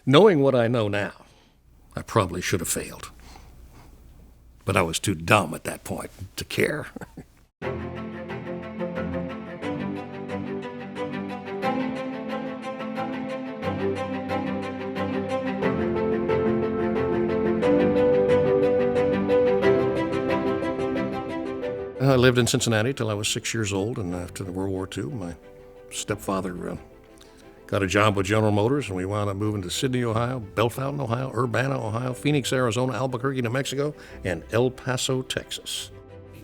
Knowing what I know now, I probably should have failed. But I was too dumb at that point to care. I lived in Cincinnati till I was 6 years old, and after the World War II, my stepfather got a job with General Motors, and we wound up moving to Sydney, Ohio, Bellefontaine, Ohio, Urbana, Ohio, Phoenix, Arizona, Albuquerque, New Mexico, and El Paso, Texas.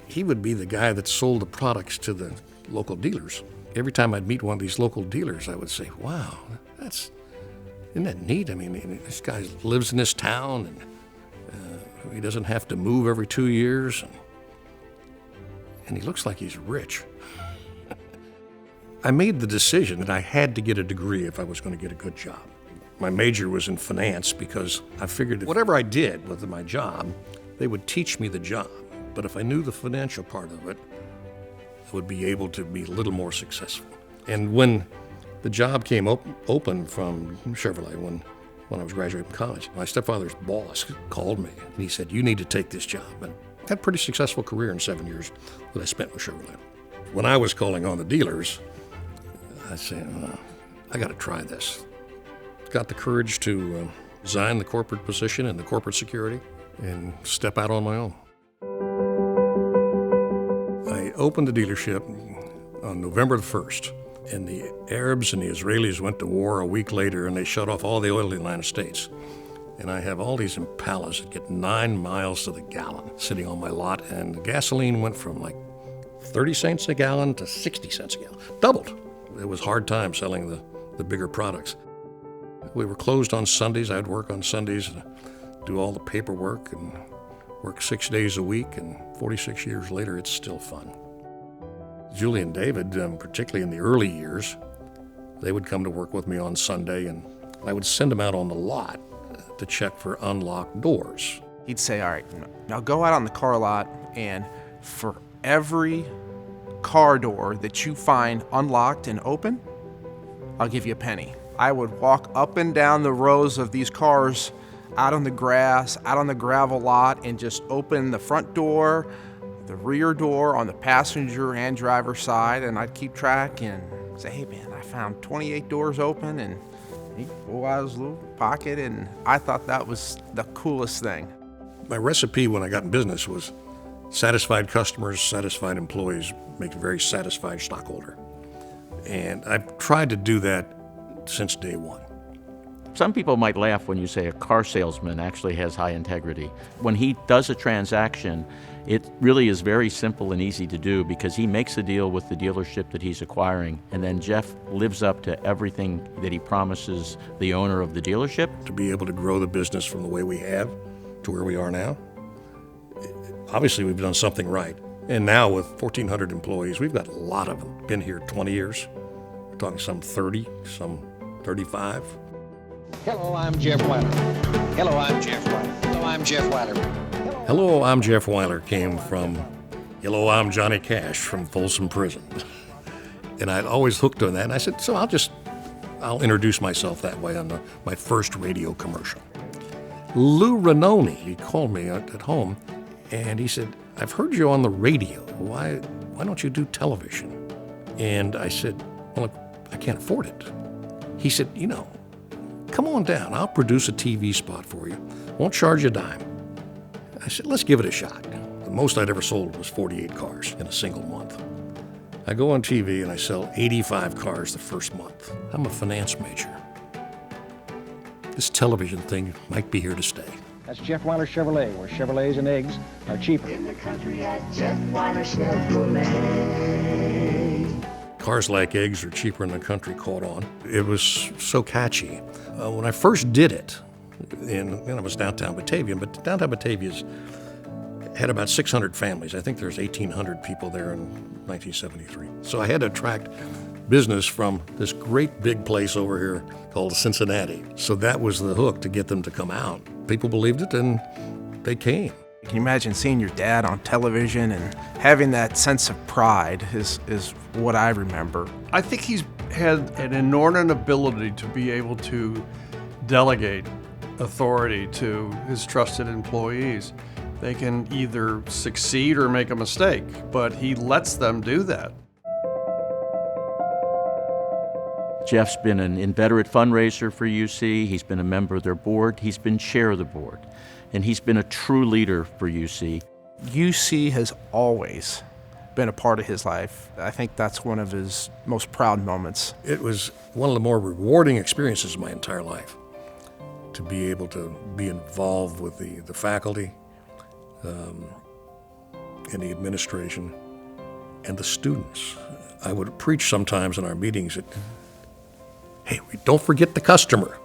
He would be the guy that sold the products to the local dealers. Every time I'd meet one of these local dealers, I would say, wow, isn't that neat? I mean, this guy lives in this town, and he doesn't have to move every 2 years, and he looks like he's rich. I made the decision that I had to get a degree if I was going to get a good job. My major was in finance because I figured that whatever I did with my job, they would teach me the job. But if I knew the financial part of it, I would be able to be a little more successful. And when the job came open from Chevrolet, when I was graduating from college, my stepfather's boss called me and he said, "You need to take this job." And I had a pretty successful career in 7 years that I spent with Chevrolet. When I was calling on the dealers, I said, I got to try this. Got the courage to resign the corporate position and the corporate security and step out on my own. I opened the dealership on November the 1st, and the Arabs and the Israelis went to war a week later, and they shut off all the oil in the United States. And I have all these Impalas that get 9 miles to the gallon sitting on my lot, and the gasoline went from like 30 cents a gallon to 60 cents a gallon. Doubled. It was hard time selling the bigger products. We were closed on Sundays. I'd work on Sundays and do all the paperwork and work 6 days a week, and 46 years later, it's still fun. Julie and David, particularly in the early years, they would come to work with me on Sunday, and I would send them out on the lot to check for unlocked doors. He'd say, all right, now go out on the car lot, and for every car door that you find unlocked and open, I'll give you a penny. I would walk up and down the rows of these cars out on the grass, out on the gravel lot, and just open the front door, the rear door on the passenger and driver side, and I'd keep track and say, hey man, I found 28 doors open, and he'd pull out his little pocket, and I thought that was the coolest thing. My recipe when I got in business was satisfied customers, satisfied employees make a very satisfied stockholder. And I've tried to do that since day one. Some people might laugh when you say a car salesman actually has high integrity. When he does a transaction, it really is very simple and easy to do because he makes a deal with the dealership that he's acquiring, and then Jeff lives up to everything that he promises the owner of the dealership. To be able to grow the business from the way we have to where we are now, obviously we've done something right. And now with 1,400 employees, we've got a lot of them. Been here 20 years. We're talking some 30, some 35. Hello, I'm Jeff Wyler. Hello, I'm Jeff Wyler. Hello, I'm Jeff Wyler. Hello, I'm Jeff Wyler came from Hello, I'm Johnny Cash from Folsom Prison. And I'd always hooked on that. And I said, so I'll introduce myself that way on my first radio commercial. Lou Ranoni, he called me at home, and he said, I've heard you on the radio. Why don't you do television? And I said, well, I can't afford it. He said, come on down. I'll produce a TV spot for you. Won't charge you a dime. I said, let's give it a shot. The most I'd ever sold was 48 cars in a single month. I go on TV and I sell 85 cars the first month. I'm a finance major. This television thing might be here to stay. That's Jeff Wyler Chevrolet, where Chevrolets and eggs are cheaper. In the country at Jeff Wyler Chevrolet. Cars Like Eggs Are Cheaper in the Country caught on. It was so catchy. When I first did it, it was downtown Batavia, but downtown Batavia's had about 600 families. I think there's 1,800 people there in 1973. So I had to attract business from this great big place over here called Cincinnati. So that was the hook to get them to come out. People believed it, and they came. Can you imagine seeing your dad on television and having that sense of pride is what I remember. I think he's had an inordinate ability to be able to delegate authority to his trusted employees. They can either succeed or make a mistake, but he lets them do that. Jeff's been an inveterate fundraiser for UC. He's been a member of their board. He's been chair of the board. And he's been a true leader for UC. UC has always been a part of his life. I think that's one of his most proud moments. It was one of the more rewarding experiences of my entire life to be able to be involved with the faculty and the administration and the students. I would preach sometimes in our meetings that, hey, don't forget the customer.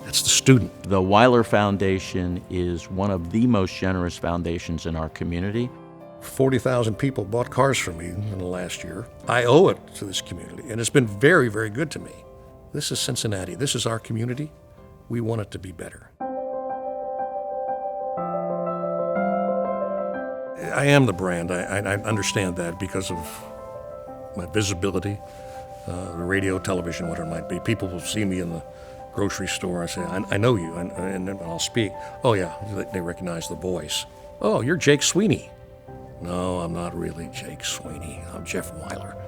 That's the student. The Wyler Foundation is one of the most generous foundations in our community. 40,000 people bought cars from me in the last year. I owe it to this community, and it's been very, very good to me. This is Cincinnati. This is our community. We want it to be better. I am the brand. I understand that because of my visibility, the radio, television, whatever it might be. People will see me in the grocery store. I say, I know you, and then I'll speak. Oh, yeah, they recognize the voice. Oh, you're Jake Sweeney. No, I'm not really Jake Sweeney. I'm Jeff Wyler.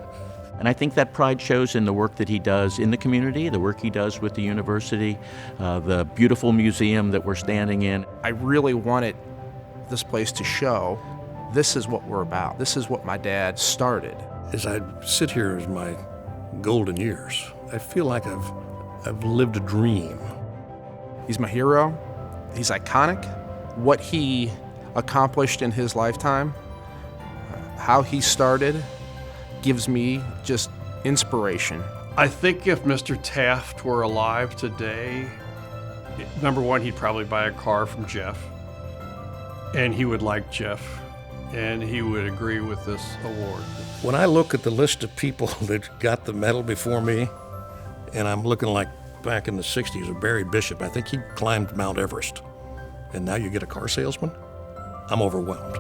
And I think that pride shows in the work that he does in the community, the work he does with the university, the beautiful museum that we're standing in. I really wanted this place to show this is what we're about. This is what my dad started. As I sit here as my golden years, I feel like I've lived a dream. He's my hero. He's iconic. What he accomplished in his lifetime, how he started, gives me just inspiration. I think if Mr. Taft were alive today, number one, he'd probably buy a car from Jeff, and he would like Jeff, and he would agree with this award. When I look at the list of people that got the medal before me, and I'm looking like back in the 60s of Barry Bishop, I think he climbed Mount Everest. And now you get a car salesman? I'm overwhelmed.